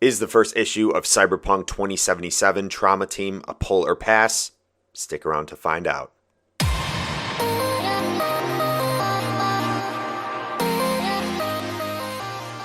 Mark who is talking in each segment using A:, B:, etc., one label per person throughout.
A: Is the first issue of Cyberpunk 2077 Trauma Team a pull or pass? Stick around to find out.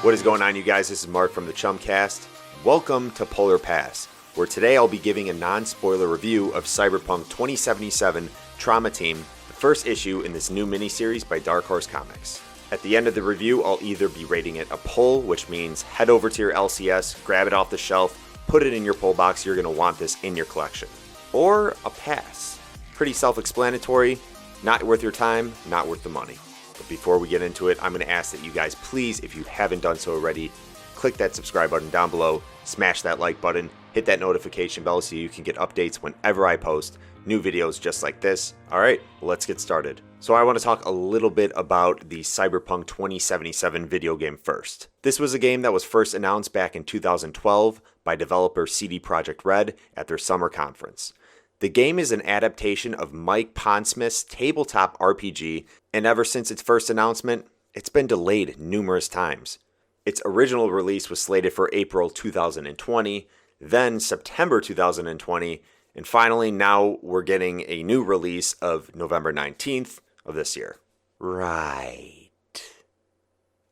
A: What is going on, you guys? This is Mark from the Chumcast. Welcome to Pull or Pass, where today I'll be giving a non-spoiler review of Cyberpunk 2077 Trauma Team, the first issue in this new miniseries by Dark Horse Comics. At the end of the review, I'll either be rating it a pull, which means head over to your LCS, grab it off the shelf, put it in your pull box, you're going to want this in your collection. Or a pass. Pretty self-explanatory, not worth your time, not worth the money. But before we get into it, I'm going to ask that you guys please, if you haven't done so already, click that subscribe button down below, smash that like button, hit that notification bell so you can get updates whenever I post new videos just like this. Alright, let's get started. So I want to talk a little bit about the Cyberpunk 2077 video game first. This was a game that was first announced back in 2012 by developer CD Projekt Red at their summer conference. The game is an adaptation of Mike Pondsmith's tabletop RPG, and ever since its first announcement, it's been delayed numerous times. Its original release was slated for April 2020, then September 2020, and finally now we're getting a new release of November 19th of this year. Right.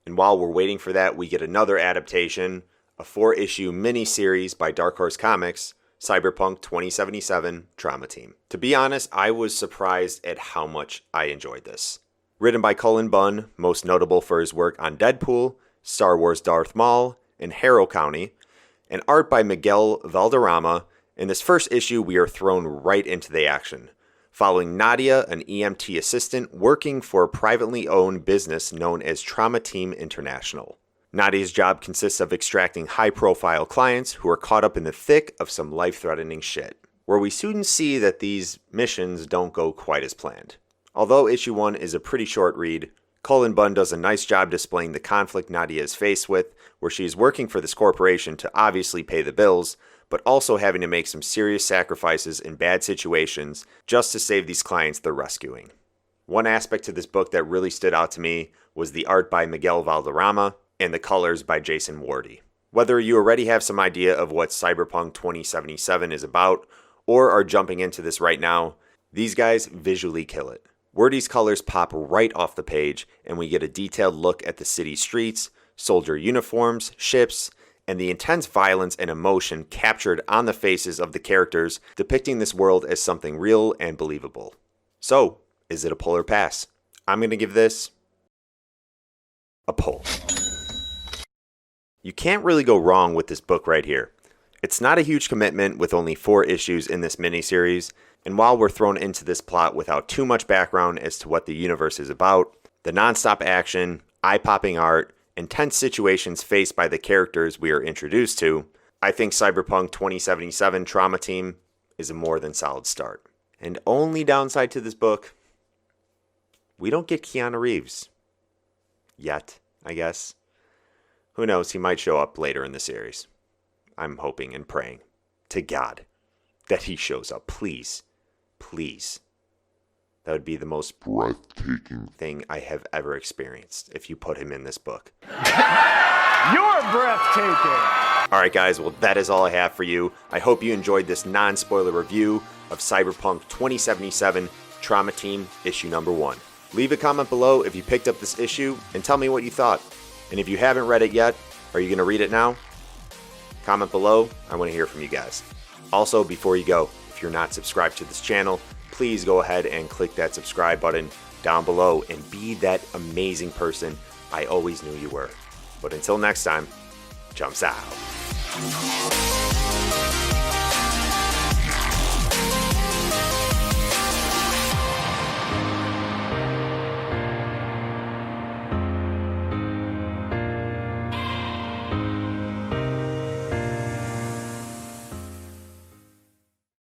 A: And while we're waiting for that, we get another adaptation, a 4-issue mini-series by Dark Horse Comics, Cyberpunk 2077 Trauma Team. To be honest, I was surprised at how much I enjoyed this. Written by Cullen Bunn, most notable for his work on Deadpool, Star Wars Darth Maul, and Harrow County, and art by Miguel Valderrama. In this first issue, we are thrown right into the action, following Nadia, an EMT assistant working for a privately owned business known as Trauma Team International. Nadia's job consists of extracting high-profile clients who are caught up in the thick of some life-threatening shit, where we soon see that these missions don't go quite as planned. Although issue 1 is a pretty short read, Cullen Bunn does a nice job displaying the conflict Nadia is faced with, where she is working for this corporation to obviously pay the bills, but also having to make some serious sacrifices in bad situations just to save these clients they're rescuing. One aspect to this book that really stood out to me was the art by Miguel Valderrama and the colors by Jason Wardy. Whether you already have some idea of what Cyberpunk 2077 is about, or are jumping into this right now, these guys visually kill it. Wardy's colors pop right off the page, and we get a detailed look at the city streets, soldier uniforms, ships, and the intense violence and emotion captured on the faces of the characters, depicting this world as something real and believable. So, is it a pull or pass? I'm going to give this a pull. You can't really go wrong with this book right here. It's not a huge commitment with only 4 issues in this miniseries, and while we're thrown into this plot without too much background as to what the universe is about, the non-stop action, eye-popping art, and tense situations faced by the characters we are introduced to, I think Cyberpunk 2077 Trauma Team is a more than solid start. And only downside to this book, we don't get Keanu Reeves. Yet, I guess. Who knows, he might show up later in the series. I'm hoping and praying to God that he shows up. Please. Please. That would be the most breathtaking thing I have ever experienced if you put him in this book.
B: You're breathtaking!
A: Alright guys, well that is all I have for you. I hope you enjoyed this non-spoiler review of Cyberpunk 2077 Trauma Team issue number 1. Leave a comment below if you picked up this issue and tell me what you thought. And if you haven't read it yet, are you going to read it now? Comment below. I want to hear from you guys. Also, before you go, if you're not subscribed to this channel, please go ahead and click that subscribe button down below and be that amazing person I always knew you were. But until next time, jumps out.